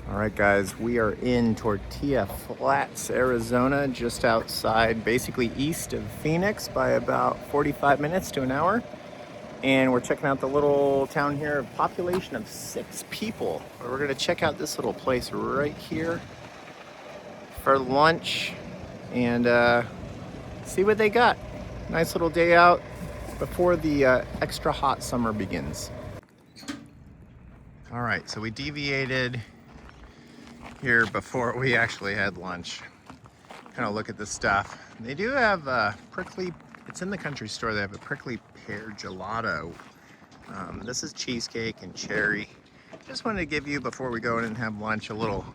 All right, guys, we are in Tortilla Flats, Arizona, just outside, basically east of Phoenix by about 45 minutes to an hour. And we're checking out the little town here, a population of 6 people. We're gonna check out this little place right here for lunch and see what they got. Nice little day out before the extra hot summer begins. All right, so we deviated here before we actually had lunch. Kind of look at the stuff. They do have prickly, it's in the country store, they have a prickly pear gelato. This is cheesecake and cherry. Just wanted to give you, before we go in and have lunch, a little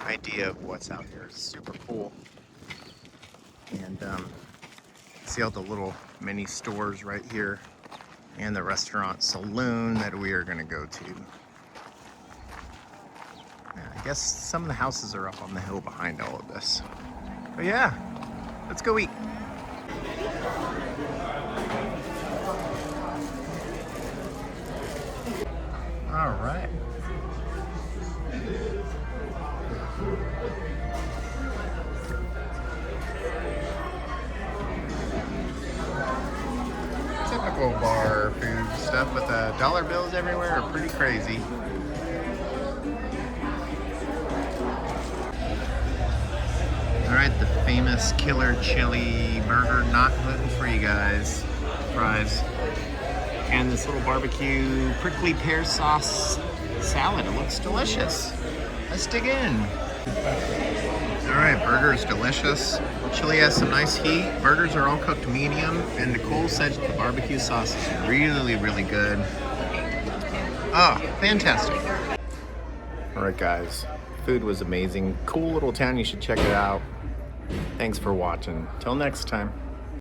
idea of what's out here. It's super cool. And see all the little mini stores right here and the restaurant saloon that we are gonna go to. I guess some of the houses are up on the hill behind all of this. But yeah, let's go eat. All right. Typical bar food stuff, but the dollar bills everywhere are pretty crazy. All right, the famous killer chili burger, not gluten-free, guys. Fries. And this little barbecue prickly pear sauce salad. It looks delicious. Let's dig in. All right, burger is delicious. Chili has some nice heat. Burgers are all cooked medium. And Nicole said the barbecue sauce is really, really good. Oh, fantastic. All right, guys. Food was amazing. Cool little town. You should check it out. Thanks for watching. Till next time.